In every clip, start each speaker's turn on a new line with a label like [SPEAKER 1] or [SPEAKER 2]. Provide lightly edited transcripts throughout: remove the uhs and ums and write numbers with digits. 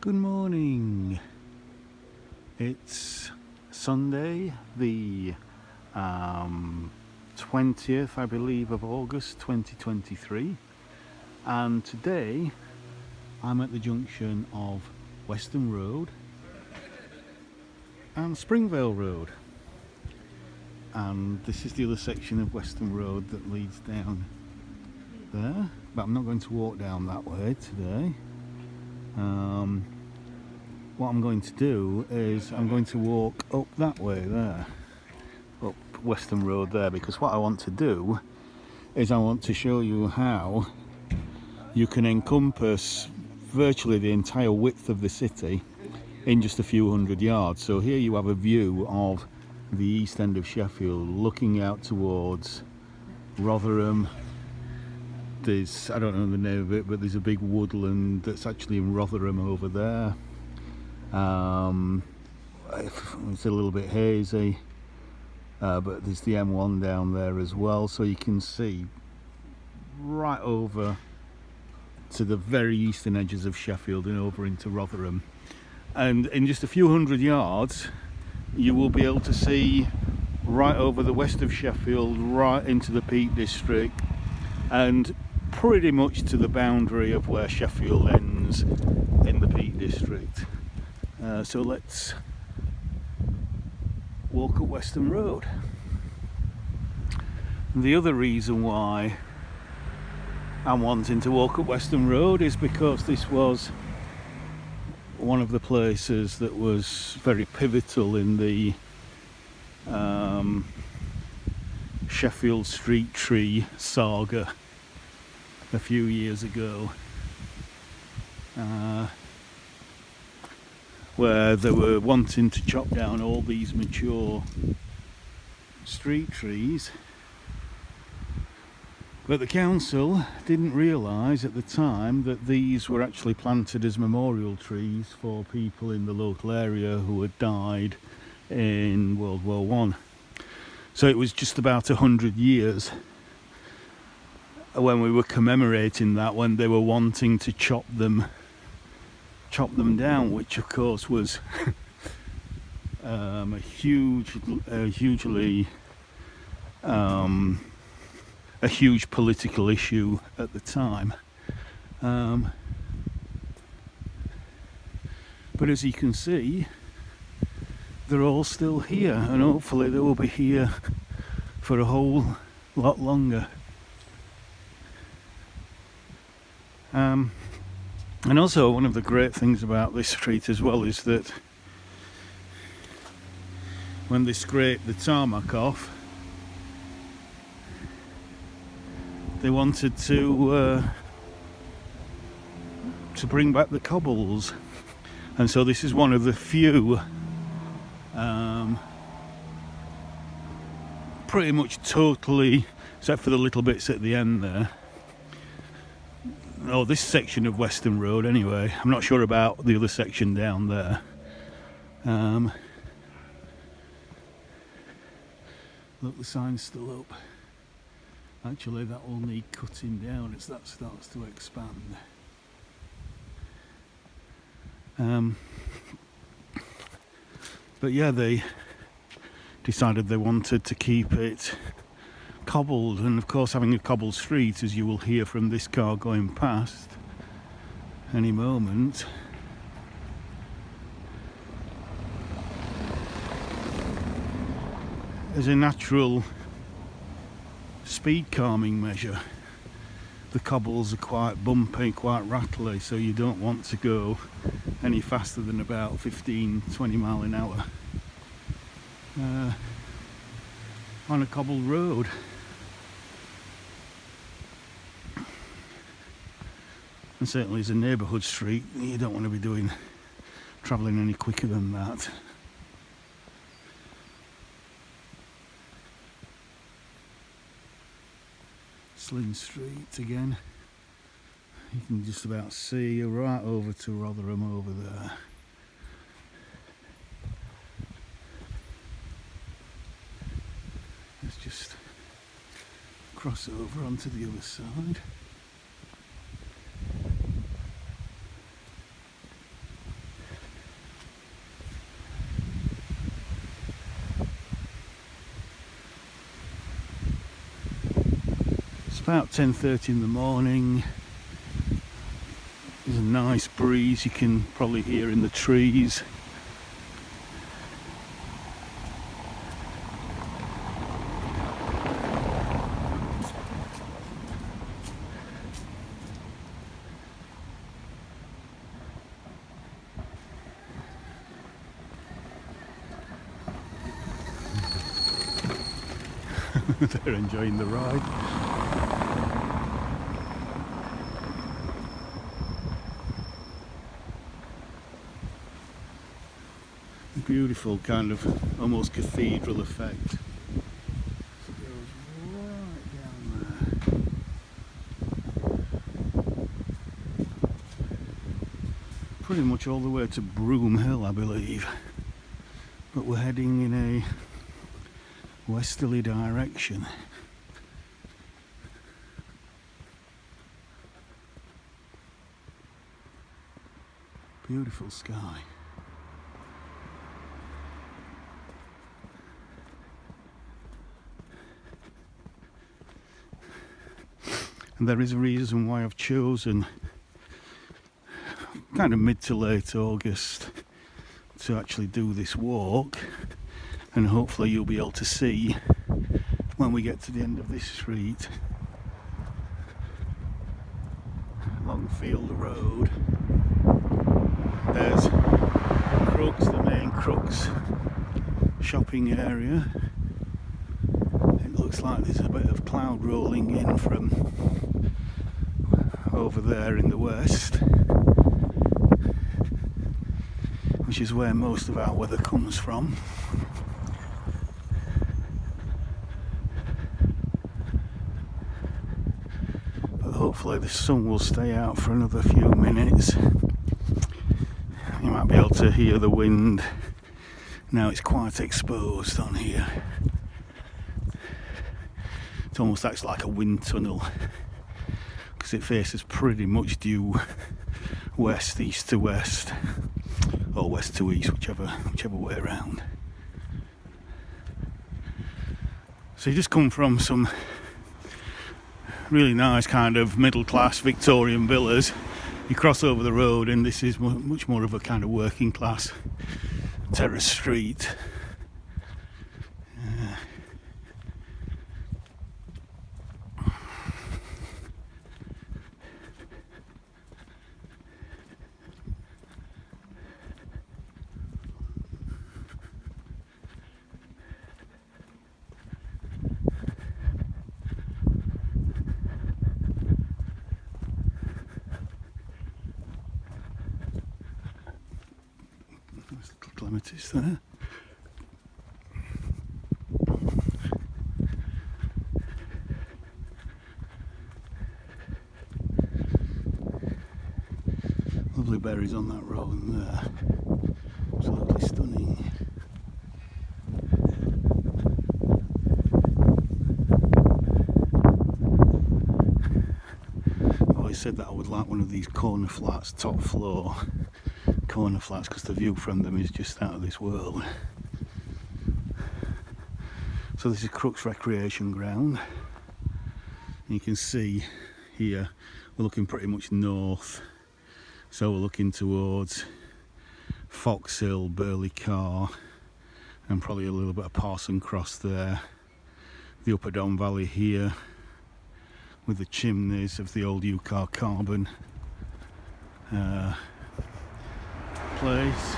[SPEAKER 1] Good morning. It's Sunday, the 20th, I believe, of August 2023, and today I'm at the junction of Western Road and Springvale Road, and this is the other section of Western Road that leads down there, but I'm not going to walk down that way today. What I'm going to do is I'm going to walk up that way there, up Western Road there, because what I want to do is I want to show you how you can encompass virtually the entire width of the city in just a few hundred yards. So here you have a view of the east end of Sheffield looking out towards Rotherham. There's, I don't know the name of it, but there's a big woodland that's actually in Rotherham over there. It's a little bit hazy, but there's the M1 down there as well, so you can see right over to the very eastern edges of Sheffield and over into Rotherham. And in just a few hundred yards you will be able to see right over the west of Sheffield, right into the Peak District, and pretty much to the boundary of where Sheffield ends in the Peak District. So let's walk up Western Road. And the other reason why I'm wanting to walk up Western Road is because this was one of the places that was very pivotal in the Sheffield street tree saga a few years ago, where they were wanting to chop down all these mature street trees, but the council didn't realise at the time that these were actually planted as memorial trees for people in the local area who had died in World War I. So it was just about 100 years when we were commemorating that, when they were wanting to chop them down, which of course was a huge political issue at the time. But as you can see, they're all still here, and hopefully they will be here for a whole lot longer. And also, one of the great things about this street as well is that when they scrape the tarmac off, they wanted to bring back the cobbles, and so this is one of the few pretty much totally, except for the little bits at the end there, this section of Western Road anyway. I'm not sure about the other section down there. Look, the sign's still up. Actually, that will need cutting down as that starts to expand. But yeah, they decided they wanted to keep it cobbled, and of course having a cobbled street, as you will hear from this car going past any moment, as a natural speed calming measure. The cobbles are quite bumpy, quite rattly, so you don't want to go any faster than about 15-20 mile an hour on a cobbled road. And certainly as a neighbourhood street, you don't want to be travelling any quicker than that. Slyn Street again. You can just about see right over to Rotherham over there. Let's just cross over onto the other side. about 10:30 in the morning. There's a nice breeze you can probably hear in the trees. They're enjoying the ride. Beautiful kind of almost cathedral effect. It goes right down there. Pretty much all the way to Broomhill, I believe. But we're heading in a westerly direction. Beautiful sky. And there is a reason why I've chosen kind of mid to late August to actually do this walk, and hopefully you'll be able to see when we get to the end of this street, Longfield Road. There's Crookes, the main Crookes shopping area. It looks like there's a bit of cloud rolling in from over there in the west, which is where most of our weather comes from. But hopefully the sun will stay out for another few minutes. You might be able to hear the wind. Now it's quite exposed on here. It almost acts like a wind tunnel because it faces pretty much due west, east to west, or west to east, whichever way around. So you just come from some really nice kind of middle class Victorian villas, you cross over the road and this is much more of a kind of working class terrace street. Little clematis there. Lovely berries on that road there. Absolutely stunning. I always said that I would like one of these corner flats, top floor corner flats, because the view from them is just out of this world. So this is Crookes Recreation Ground. You can see here we're looking pretty much north, so we're looking towards Foxhill, Burley Carr, and probably a little bit of Parson Cross there. The Upper Don Valley here with the chimneys of the old UCAR carbon place.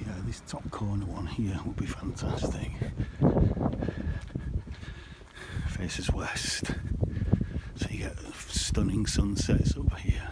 [SPEAKER 1] Yeah, this top corner one here would be fantastic. Faces west, so you get stunning sunsets over here.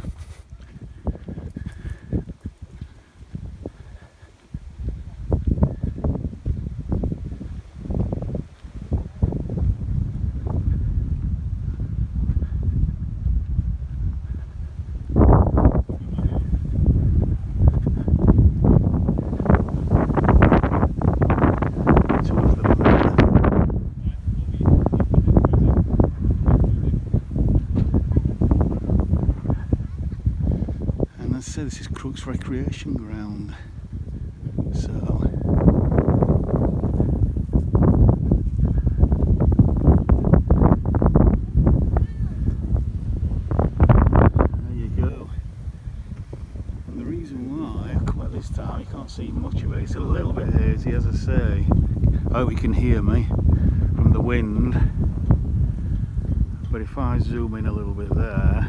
[SPEAKER 1] This is Crookes Recreation Ground. So can't see much of it. It's a little bit hazy, as I say. I hope you can hear me from the wind. But if I zoom in a little bit there,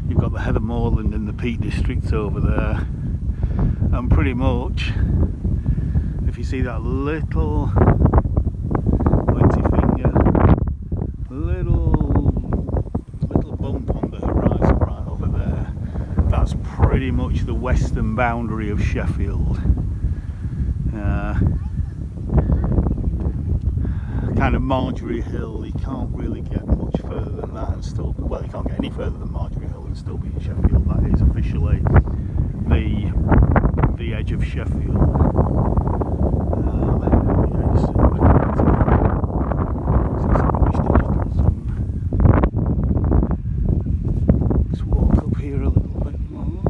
[SPEAKER 1] you've got the Heather Moorland and the Peak District over there. And pretty much, if you see that little pointy finger, little bump on the horizon right over there, that's pretty much the western boundary of Sheffield. Kind of Marjorie Hill, you can't really get much further than that and still, well, you can't get any further than Marjorie Hill and still be in Sheffield. That is officially the edge of Sheffield. Let's walk up here a little bit more.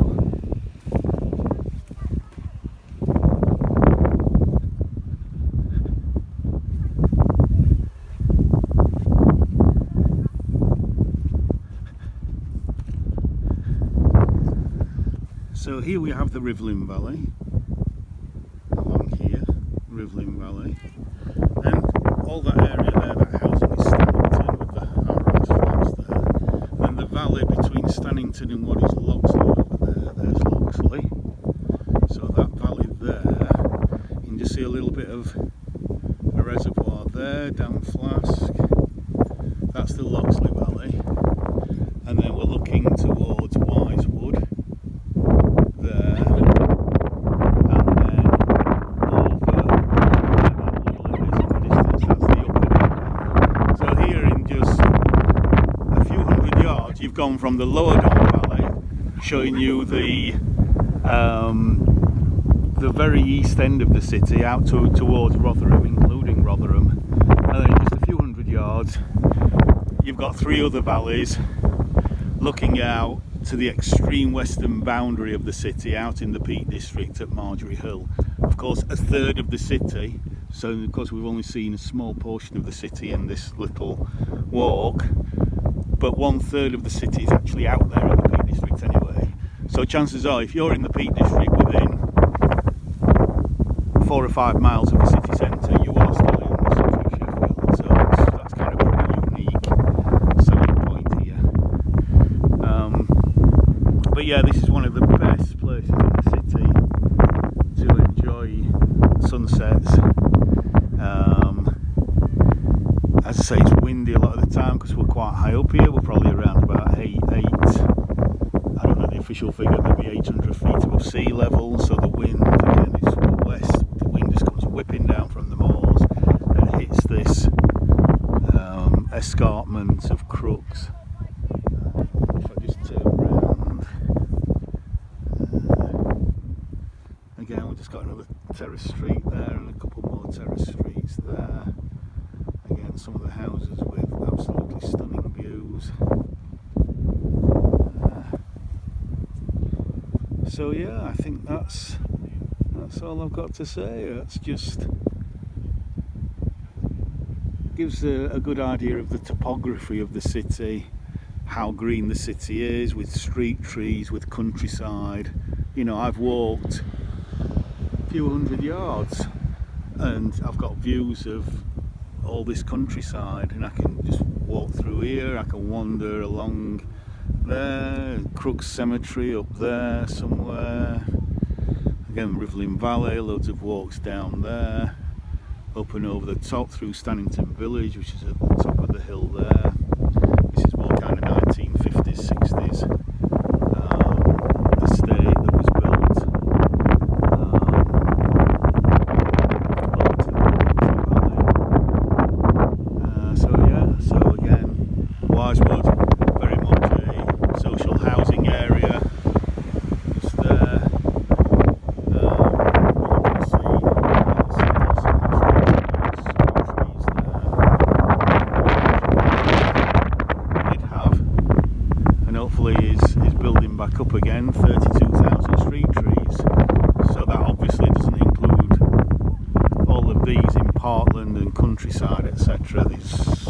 [SPEAKER 1] So here we have the Rivelin Valley, along here, Rivelin Valley, and all that area there, that housing is Stannington with the Harrods flats there, and the valley between Stannington and what is Loxley over there, there's Loxley. So that valley there, you can just see a little bit of a reservoir there, Dam Flask, that's the Loxley Valley, and then we're looking towards Wisewood. There, and then over that little distance, that's the upper Valley. So here in just a few hundred yards, you've gone from the lower Don Valley, showing you the very east end of the city, out towards Rotherham, including Rotherham, and then in just a few hundred yards, you've got three other valleys looking out to the extreme western boundary of the city, out in the Peak District at Marjorie Hill. Of course, a third of the city, so of course we've only seen a small portion of the city in this little walk, but 1/3 of the city is actually out there in the Peak District anyway. So chances are, if you're in the Peak District within 4 or 5 miles of the city centre, you are still in the city of Sheffield. So that's kind of pretty unique selling point here. But yeah, this is one of the best places in the city to enjoy sunsets. As I say, it's windy a lot of the time because we're quite high up here. We're probably around about 8, I don't know the official figure, maybe 800 feet above sea level. So the wind, again, is west. The wind just comes whipping down from the moors and hits this escarpment of Crookes. If I just turn round, again, we've just got another terrace street there and a couple more terrace streets there. Again, some of the houses with absolutely stunning views. So yeah, I think that's all I've got to say. That's just gives a good idea of the topography of the city, how green the city is, with street trees, with countryside. You know, I've walked a few hundred yards and I've got views of all this countryside, and I can just walk through here, I can wander along there, Crookes Cemetery up there somewhere, again Rivelin Valley, loads of walks down there, up and over the top through Stannington Village, which is at the top of the hill there. This is more kind of 1950s, 60s estate that was built so yeah, so again, Wisewood, very much a social housing area, just there. You can see hopefully is building back up again, 32,000 street trees. So that obviously doesn't include all of these in parkland and countryside, etc. There's